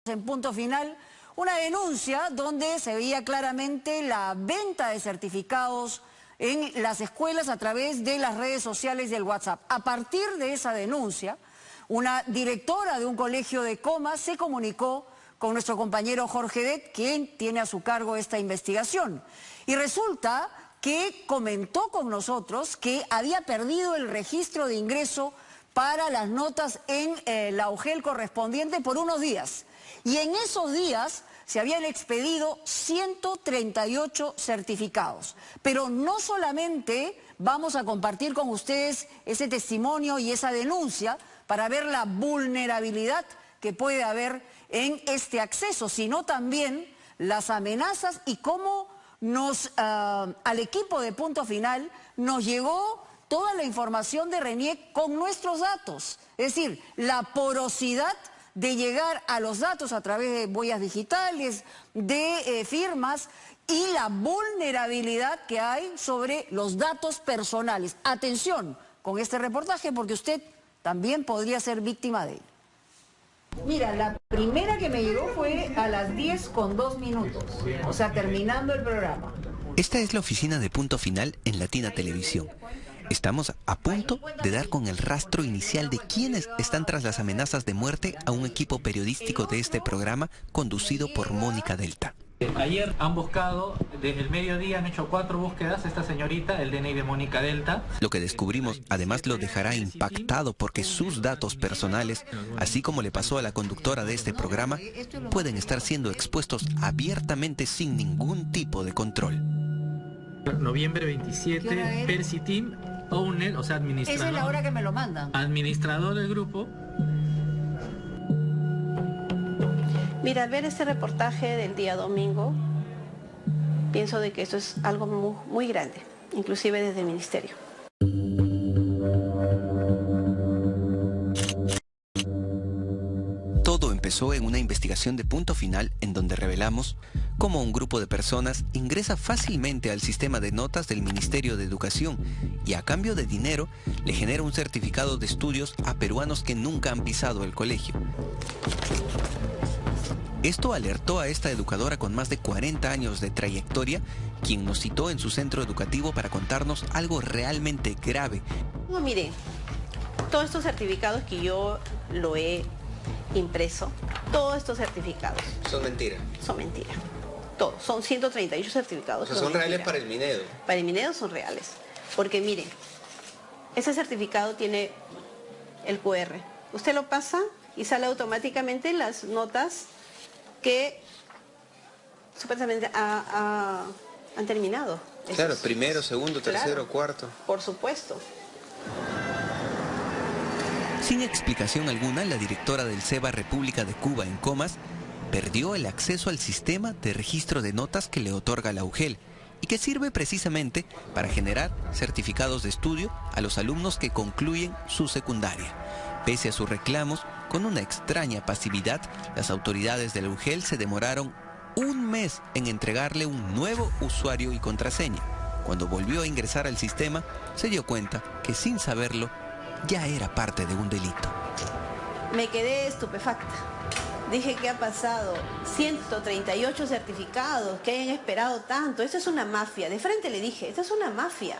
En Punto Final, una denuncia donde se veía claramente la venta de certificados en las escuelas a través de las redes sociales y el WhatsApp. A partir de esa denuncia, una directora de un colegio de Comas se comunicó con nuestro compañero Jorge Det, quien tiene a su cargo esta investigación. Y resulta que comentó con nosotros que había perdido el registro de ingreso para las notas en la UGEL correspondiente por unos días. Y en esos días se habían expedido 138 certificados. Pero no solamente vamos a compartir con ustedes ese testimonio y esa denuncia para ver la vulnerabilidad que puede haber en este acceso, sino también las amenazas y cómo al equipo de Punto Final nos llegó toda la información de RENIEC con nuestros datos. Es decir, la porosidad de llegar a los datos a través de huellas digitales, de firmas y la vulnerabilidad que hay sobre los datos personales. Atención con este reportaje porque usted también podría ser víctima de él. Mira, la primera que me llegó fue a las 10:02, o sea, terminando el programa. Esta es la oficina de Punto Final en Latina Televisión. Estamos a punto de dar con el rastro inicial de quienes están tras las amenazas de muerte a un equipo periodístico de este programa conducido por Mónica Delta. Ayer han buscado, desde el mediodía han hecho 4 búsquedas, esta señorita, el DNI de Mónica Delta. Lo que descubrimos además lo dejará impactado porque sus datos personales, así como le pasó a la conductora de este programa, pueden estar siendo expuestos abiertamente sin ningún tipo de control. Noviembre 27, Percy Team, owner, o sea, administrador. Esa es la hora que me lo mandan. Administrador del grupo. Mira, al ver este reportaje del día domingo, pienso de que esto es algo muy grande, inclusive desde el ministerio. Todo empezó en una investigación de Punto Final en donde revelamos cómo un grupo de personas ingresa fácilmente al sistema de notas del Ministerio de Educación y a cambio de dinero le genera un certificado de estudios a peruanos que nunca han pisado el colegio. Esto alertó a esta educadora con más de 40 años de trayectoria, quien nos citó en su centro educativo para contarnos algo realmente grave. No, mire, todos estos certificados que yo lo he impreso, todos estos certificados Son mentiras. son mentiras. Todos, son 138 certificados. O sea, son reales para el Minedo. Para el Minedo son reales. Porque mire, ese certificado tiene el QR. Usted lo pasa y sale automáticamente las notas que supuestamente han terminado. Claro, primero, segundo, tercero, cuarto. Por supuesto. Sin explicación alguna, la directora del CEBA República de Cuba en Comas perdió el acceso al sistema de registro de notas que le otorga la UGEL y que sirve precisamente para generar certificados de estudio a los alumnos que concluyen su secundaria. Pese a sus reclamos, con una extraña pasividad, las autoridades de la UGEL se demoraron un mes en entregarle un nuevo usuario y contraseña. Cuando volvió a ingresar al sistema, se dio cuenta que sin saberlo, ya era parte de un delito. Me quedé estupefacta. Dije, ¿qué ha pasado? 138 certificados, que hayan esperado tanto. Esto es una mafia. De frente le dije, esto es una mafia.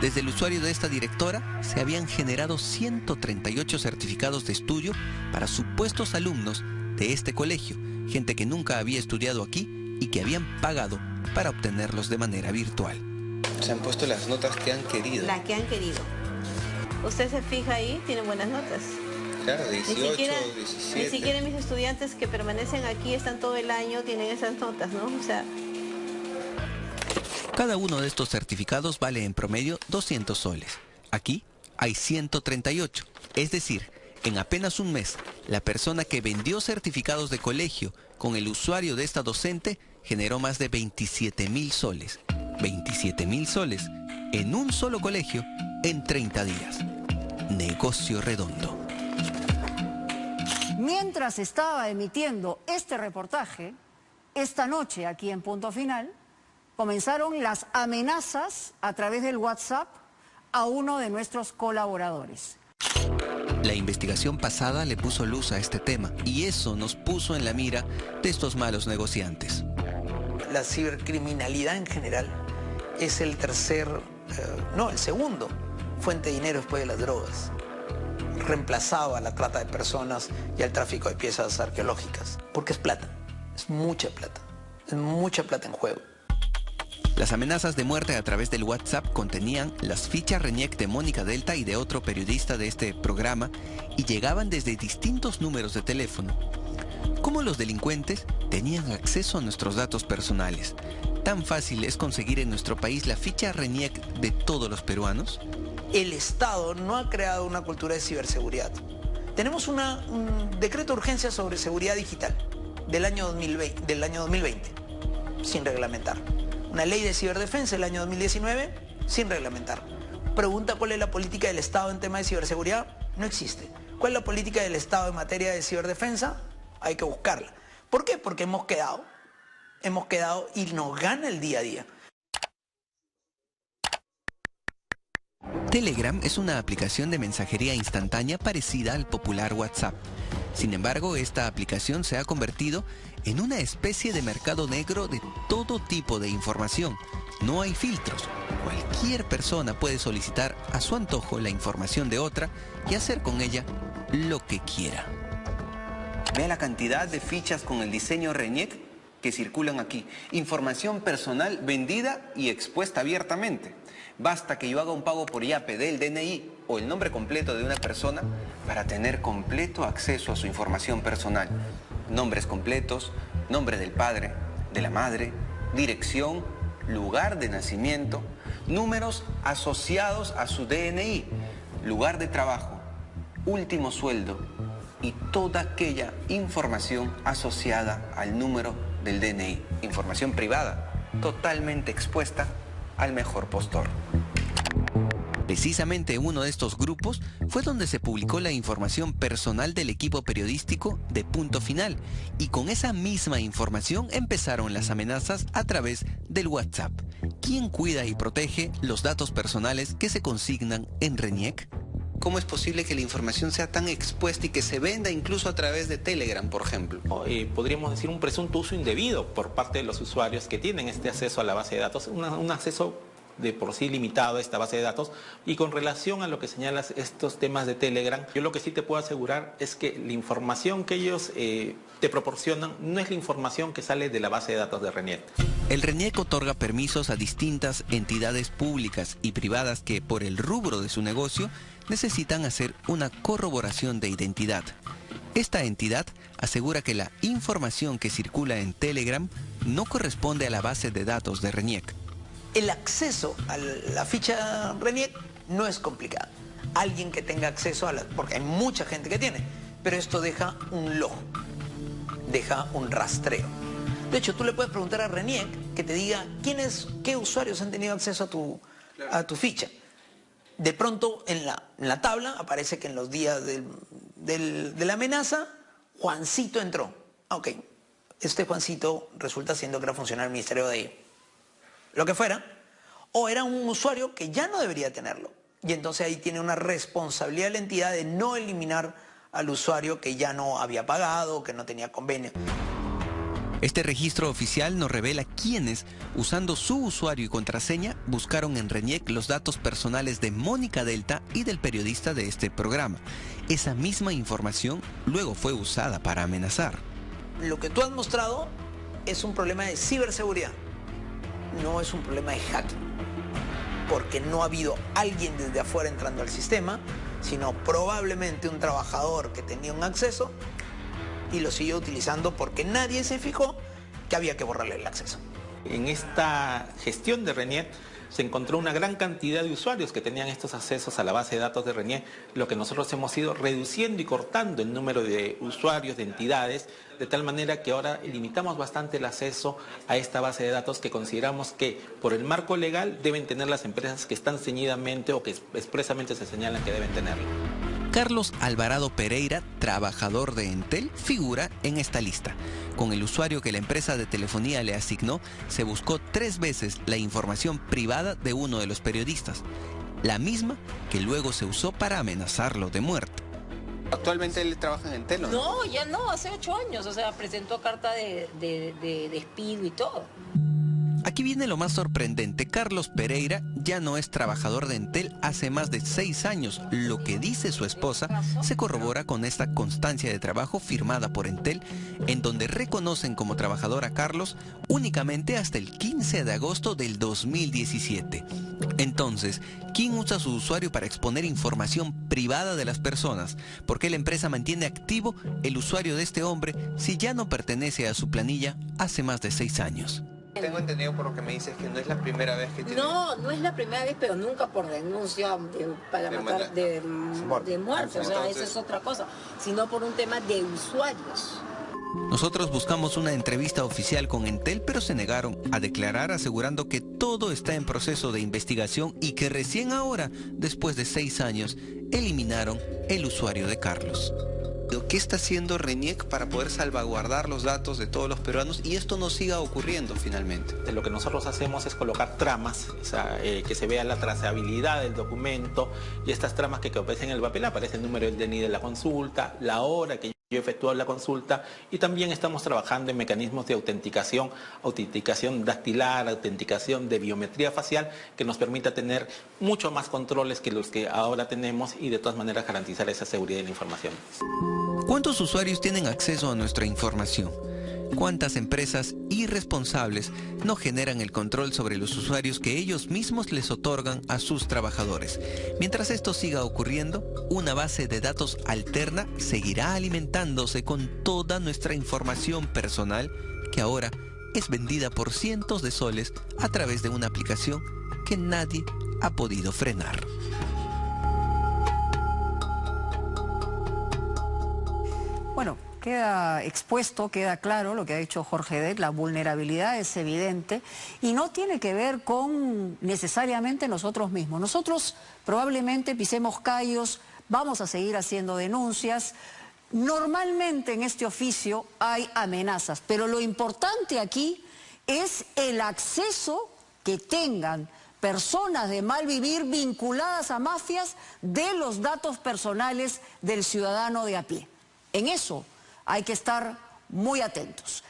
Desde el usuario de esta directora se habían generado 138 certificados de estudio para supuestos alumnos de este colegio, gente que nunca había estudiado aquí y que habían pagado para obtenerlos de manera virtual. Se han puesto las notas que han querido. Las que han querido. Usted se fija ahí, tienen buenas notas. Claro, 18, 17. Ni siquiera mis estudiantes que permanecen aquí, están todo el año, tienen esas notas, ¿no? O sea... Cada uno de estos certificados vale en promedio 200 soles. Aquí hay 138. Es decir, en apenas un mes, la persona que vendió certificados de colegio con el usuario de esta docente generó más de 27.000 soles. 27.000 soles en un solo colegio en 30 días. Negocio redondo. Mientras estaba emitiendo este reportaje, esta noche aquí en Punto Final, comenzaron las amenazas a través del WhatsApp a uno de nuestros colaboradores. La investigación pasada le puso luz a este tema y eso nos puso en la mira de estos malos negociantes. La cibercriminalidad en general es el segundo fuente de dinero después de las drogas, reemplazado a la trata de personas y al tráfico de piezas arqueológicas, porque es plata, es mucha plata en juego. Las amenazas de muerte a través del WhatsApp contenían las fichas RENIEC de Mónica Delta y de otro periodista de este programa y llegaban desde distintos números de teléfono. ¿Cómo los delincuentes tenían acceso a nuestros datos personales? ¿Tan fácil es conseguir en nuestro país la ficha RENIEC de todos los peruanos? El Estado no ha creado una cultura de ciberseguridad. Tenemos un decreto de urgencia sobre seguridad digital del año 2020, sin reglamentar. Una ley de ciberdefensa del año 2019, sin reglamentar. Pregunta cuál es la política del Estado en tema de ciberseguridad, no existe. ¿Cuál es la política del Estado en materia de ciberdefensa? Hay que buscarla. ¿Por qué? Porque hemos quedado y nos gana el día a día. Telegram es una aplicación de mensajería instantánea parecida al popular WhatsApp. Sin embargo, esta aplicación se ha convertido en una especie de mercado negro de todo tipo de información. No hay filtros. Cualquier persona puede solicitar a su antojo la información de otra y hacer con ella lo que quiera. Vea la cantidad de fichas con el diseño RENIEC que circulan aquí. Información personal vendida y expuesta abiertamente. Basta que yo haga un pago por Yape del DNI o el nombre completo de una persona para tener completo acceso a su información personal. Nombres completos, nombre del padre, de la madre, dirección, lugar de nacimiento, números asociados a su DNI, lugar de trabajo, último sueldo y toda aquella información asociada al número del DNI. Información privada, totalmente expuesta al mejor postor. Precisamente en uno de estos grupos fue donde se publicó la información personal del equipo periodístico de Punto Final y con esa misma información empezaron las amenazas a través del WhatsApp. ¿Quién cuida y protege los datos personales que se consignan en RENIEC? ¿Cómo es posible que la información sea tan expuesta y que se venda incluso a través de Telegram, por ejemplo? Podríamos decir un presunto uso indebido por parte de los usuarios que tienen este acceso a la base de datos, un acceso de por sí limitado a esta base de datos. Y con relación a lo que señalas estos temas de Telegram, yo lo que sí te puedo asegurar es que la información que ellos te proporcionan no es la información que sale de la base de datos de RENIEC. El RENIEC otorga permisos a distintas entidades públicas y privadas que, por el rubro de su negocio, necesitan hacer una corroboración de identidad. Esta entidad asegura que la información que circula en Telegram no corresponde a la base de datos de RENIEC. El acceso a la ficha RENIEC no es complicado. Alguien que tenga acceso porque hay mucha gente que tiene, pero esto deja un log, deja un rastreo. De hecho, tú le puedes preguntar a RENIEC que te diga qué usuarios han tenido acceso a tu ficha. De pronto en la tabla aparece que en los días de la amenaza, Juancito entró. Ok, este Juancito resulta siendo que era funcionario del Ministerio de lo que fuera, o era un usuario que ya no debería tenerlo. Y entonces ahí tiene una responsabilidad de la entidad de no eliminar al usuario que ya no había pagado, que no tenía convenio. Este registro oficial nos revela quiénes, usando su usuario y contraseña, buscaron en RENIEC los datos personales de Mónica Delta y del periodista de este programa. Esa misma información luego fue usada para amenazar. Lo que tú has mostrado es un problema de ciberseguridad, no es un problema de hacking, porque no ha habido alguien desde afuera entrando al sistema, sino probablemente un trabajador que tenía un acceso y lo siguió utilizando porque nadie se fijó que había que borrarle el acceso. En esta gestión de RENIEC se encontró una gran cantidad de usuarios que tenían estos accesos a la base de datos de RENIEC, lo que nosotros hemos ido reduciendo y cortando el número de usuarios, de entidades, de tal manera que ahora limitamos bastante el acceso a esta base de datos que consideramos que por el marco legal deben tener las empresas que están ceñidamente o que expresamente se señalan que deben tenerlo. Carlos Alvarado Pereira, trabajador de Entel, figura en esta lista. Con el usuario que la empresa de telefonía le asignó, se buscó 3 veces la información privada de uno de los periodistas, la misma que luego se usó para amenazarlo de muerte. ¿Actualmente él trabaja en Entel o no? No, ya no, hace 8 años, o sea, presentó carta de despido y todo. Aquí viene lo más sorprendente. Carlos Pereira ya no es trabajador de Entel hace más de 6 años. Lo que dice su esposa se corrobora con esta constancia de trabajo firmada por Entel, en donde reconocen como trabajador a Carlos únicamente hasta el 15 de agosto del 2017. Entonces, ¿quién usa su usuario para exponer información privada de las personas? ¿Por qué la empresa mantiene activo el usuario de este hombre si ya no pertenece a su planilla hace más de 6 años? Tengo entendido por lo que me dices que no es la primera vez que tiene... No, no es la primera vez, pero nunca por denuncia de muerte, o sea, esa es otra cosa, sino por un tema de usuarios. Nosotros buscamos una entrevista oficial con Entel, pero se negaron a declarar, asegurando que todo está en proceso de investigación y que recién ahora, después de 6 años, eliminaron el usuario de Carlos. ¿Qué está haciendo RENIEC para poder salvaguardar los datos de todos los peruanos y esto no siga ocurriendo finalmente? Lo que nosotros hacemos es colocar tramas, o sea, que se vea la trazabilidad del documento, y estas tramas que aparecen en el papel, aparece el número del DNI de la consulta, la hora que yo efectué la consulta, y también estamos trabajando en mecanismos de autenticación dactilar, autenticación de biometría facial, que nos permita tener mucho más controles que los que ahora tenemos y de todas maneras garantizar esa seguridad de la información. ¿Cuántos usuarios tienen acceso a nuestra información? ¿Cuántas empresas irresponsables no generan el control sobre los usuarios que ellos mismos les otorgan a sus trabajadores? Mientras esto siga ocurriendo, una base de datos alterna seguirá alimentándose con toda nuestra información personal que ahora es vendida por cientos de soles a través de una aplicación que nadie ha podido frenar. Bueno, queda expuesto, queda claro lo que ha dicho Jorge Dec, la vulnerabilidad es evidente y no tiene que ver con necesariamente nosotros mismos. Nosotros probablemente pisemos callos, vamos a seguir haciendo denuncias. Normalmente en este oficio hay amenazas, pero lo importante aquí es el acceso que tengan personas de mal vivir vinculadas a mafias de los datos personales del ciudadano de a pie. En eso hay que estar muy atentos.